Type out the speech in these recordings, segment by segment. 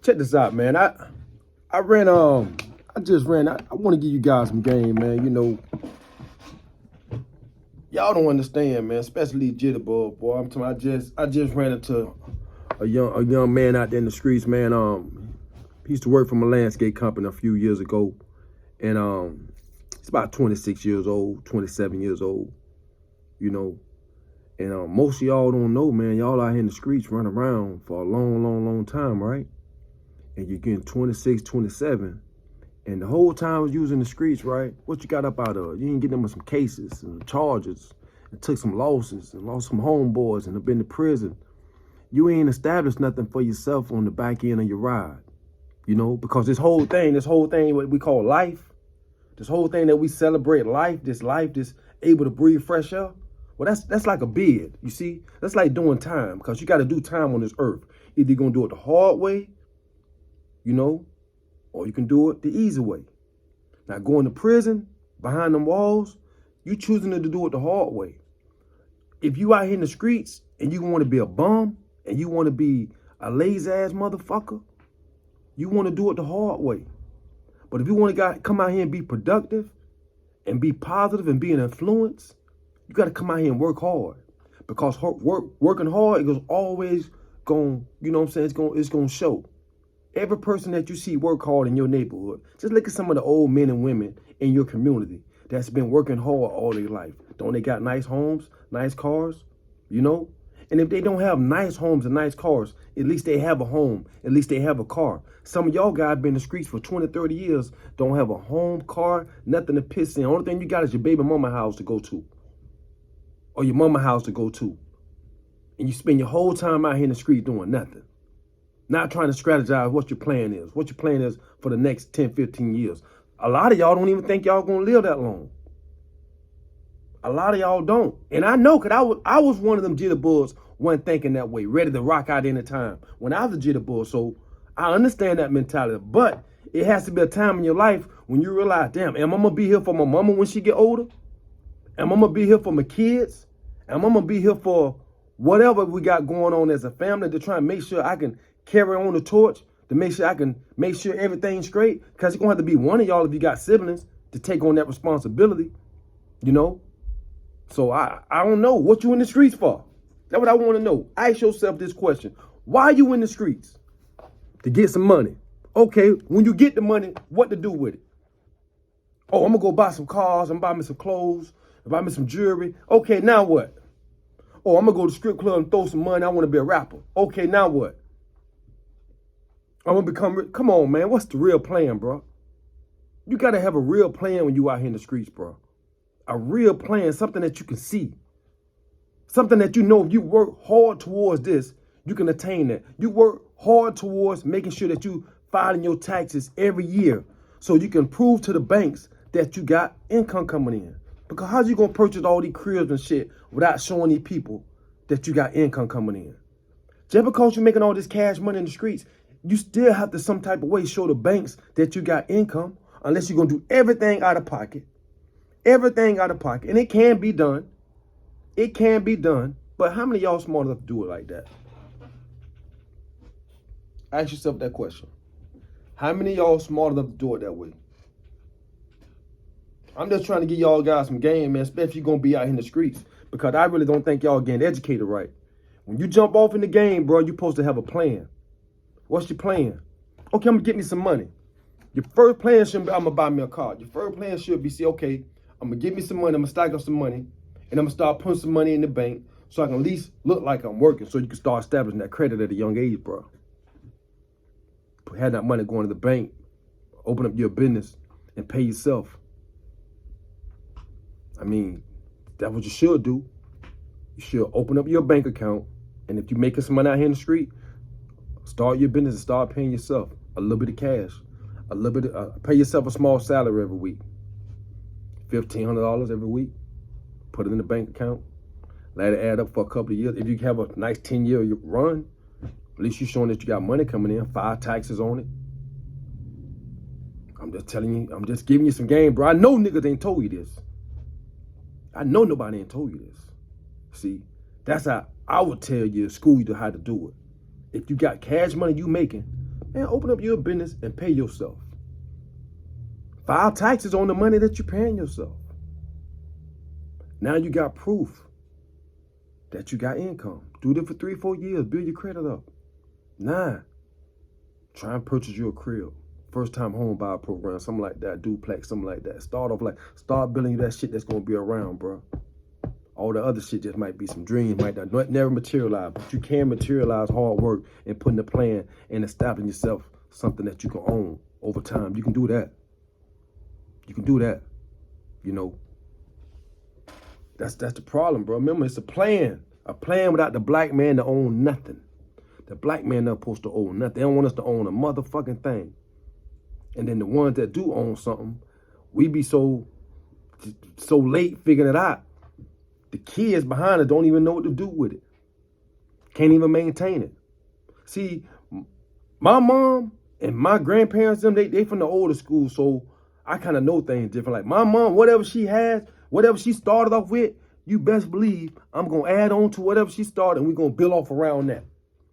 check this out, man. I ran I just ran. I want to give you guys some game, man. You know, y'all don't understand, man. Especially Jitterbug, boy. I'm talking. I just ran into a young man out there in the streets, man. He used to work for a landscape company a few years ago, and he's about 26 years old, 27 years old. You know, and most of y'all don't know, man. Y'all out here in the streets running around for a long time, right? And you're getting 26, 27. And the whole time I was using the streets, right? What you got up out of? You didn't get them with some cases and charges and took some losses and lost some homeboys and have been to prison. You ain't established nothing for yourself on the back end of your ride, you know, because this whole thing, what we call life, this whole thing that we celebrate life, this able to breathe fresh air. Well, that's like a bid, you see? That's like doing time, because you got to do time on this earth. Either you're going to do it the hard way, you know, or you can do it the easy way. Now, going to prison, behind them walls, you choosing to do it the hard way. If you out here in the streets and you want to be a bum and you want to be a lazy-ass motherfucker, you want to do it the hard way. But if you want to come out here and be productive and be positive and be an influence, you got to come out here and work hard. Because working hard is always going, you know what I'm saying, it's going to show. Every person that you see work hard in your neighborhood, just look at some of the old men and women in your community that's been working hard all their life. Don't they got nice homes, nice cars, you know? And if they don't have nice homes and nice cars, at least they have a home, at least they have a car. Some of y'all guys been in the streets for 20, 30 years, don't have a home, car, nothing to piss in. Only thing you got is your baby mama house to go to, or your mama house to go to. And you spend your whole time out here in the street doing nothing. Not trying to strategize what your plan is for the next 10, 15 years. A lot of y'all don't even think y'all gonna live that long. A lot of y'all don't. And I know, because I was one of them jitterbugs, wasn't thinking that way, ready to rock out any time when I was a jitterbug. So I understand that mentality. But it has to be a time in your life when you realize, damn, am I gonna be here for my mama when she get older? Am I gonna be here for my kids? Am I gonna be here for whatever we got going on as a family, to try and make sure I can carry on the torch, to make sure I can make sure everything's straight? Because it's going to have to be one of y'all, if you got siblings, to take on that responsibility, you know? So I don't know what you in the streets for. That's what I want to know. Ask yourself this question. Why are you in the streets? To get some money. Okay, when you get the money, what to do with it? Oh, I'm going to go buy some cars, I'm going to buy me some clothes, buy me some jewelry. Okay, now what? Oh, I'm going to go to the strip club and throw some money, I want to be a rapper. Okay, now what? I'm going to become rich. Come on, man. What's the real plan, bro? You got to have a real plan when you out here in the streets, bro. A real plan, something that you can see. Something that you know, if you work hard towards this, you can attain that. You work hard towards making sure that you filing your taxes every year so you can prove to the banks that you got income coming in. Because how's you going to purchase all these cribs and shit without showing these people that you got income coming in? Just because you're making all this cash money in the streets, you still have to some type of way show the banks that you got income, unless you're going to do everything out of pocket. Everything out of pocket. And it can be done. It can be done. But how many of y'all smart enough to do it like that? Ask yourself that question. How many of y'all smart enough to do it that way? I'm just trying to give y'all guys some game, man, especially if you're going to be out in the streets, because I really don't think y'all getting educated right. When you jump off in the game, bro, you're supposed to have a plan. What's your plan? Okay, I'm going to get me some money. Your first plan shouldn't be, I'm going to buy me a car. Your first plan should be, see, okay, I'm going to get me some money, I'm going to stack up some money, and I'm going to start putting some money in the bank so I can at least look like I'm working, so you can start establishing that credit at a young age, bro. Have that money going to the bank, open up your business, and pay yourself. I mean, that's what you should do. You should open up your bank account, and if you're making some money out here in the street, start your business and start paying yourself a little bit of cash, a little bit of, pay yourself a small salary every week, $1,500 every week. Put it in the bank account, let it add up for a couple of years. If you have a nice 10-year run, at least you're showing that you got money coming in, 5 taxes on it. I'm just telling you, I'm just giving you some game, bro. I know niggas ain't told you this. I know nobody ain't told you this. See, that's how I would tell you, school you how to do it. If you got cash money you making, and open up your business and pay yourself. File taxes on the money that you're paying yourself. Now you got proof that you got income. Do that for 3-4 years. Build your credit up. 9, try and purchase you a crib. First time home buyer program, something like that. Duplex, something like that. Start building you that shit that's going to be around, bro. All the other shit just might be some dreams, might not never materialize. But you can materialize hard work and putting a plan and establishing yourself something that you can own over time. You can do that. You can do that. You know, that's the problem, bro. Remember, it's a plan. A plan without the black man to own nothing. The black man not supposed to own nothing. They don't want us to own a motherfucking thing. And then the ones that do own something, we be so late figuring it out. The kids behind it don't even know what to do with it. Can't even maintain it. See, my mom and my grandparents, they from the older school, so I kind of know things different. Like my mom, whatever she has, whatever she started off with, you best believe I'm going to add on to whatever she started, and we're going to build off around that.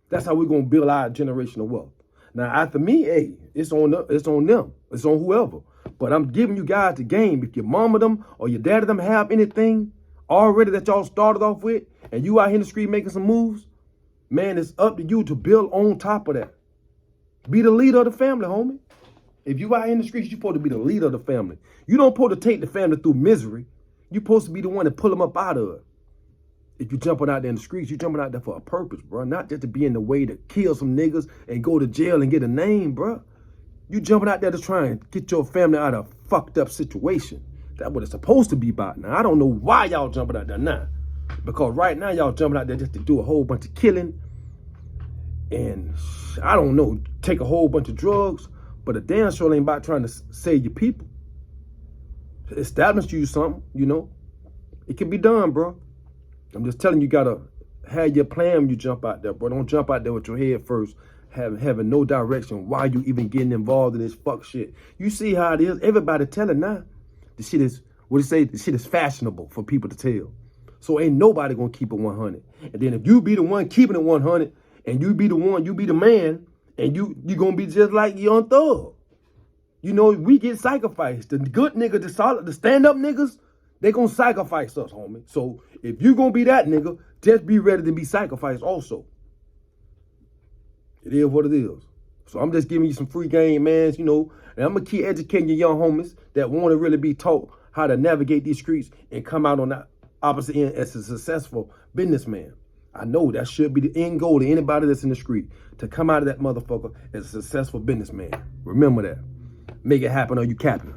That's how we're going to build our generational wealth. Now, after me, hey, it's on them. It's on whoever. But I'm giving you guys the game. If your mama them or your daddy them have anything already that y'all started off with, and you out here in the street making some moves, man, it's up to you to build on top of that. Be the leader of the family, homie. If you out here in the streets, you're supposed to be the leader of the family. You don't supposed to take the family through misery. You're supposed to be the one to pull them up out of it. If you're jumping out there in the streets, you're jumping out there for a purpose, bro. Not just to be in the way to kill some niggas and go to jail and get a name, bro. You jumping out there to try and get your family out of a fucked up situation. That's what it's supposed to be about. Now, I don't know why y'all jumping out there now. Because right now, y'all jumping out there just to do a whole bunch of killing. And, I don't know, take a whole bunch of drugs. But a damn sure ain't about trying to save your people. Establish you something, you know. It can be done, bro. I'm just telling you, gotta have your plan when you jump out there, bro. Don't jump out there with your head first, having no direction. Why you even getting involved in this fuck shit? You see how it is. Everybody telling now. The shit is, the shit is fashionable for people to tell. So ain't nobody gonna keep it 100. And then if you be the one keeping it 100, and you be the one, you be the man, and you gonna be just like Young Thug. You know, we get sacrificed. The good niggas, the stand-up niggas, they gonna sacrifice us, homie. So if you gonna be that nigga, just be ready to be sacrificed also. It is what it is. So I'm just giving you some free game, man, you know, and I'm gonna keep educating your young homies that want to really be taught how to navigate these streets and come out on the opposite end as a successful businessman. I know that should be the end goal to anybody that's in the street, to come out of that motherfucker as a successful businessman. Remember that. Make it happen or you capping.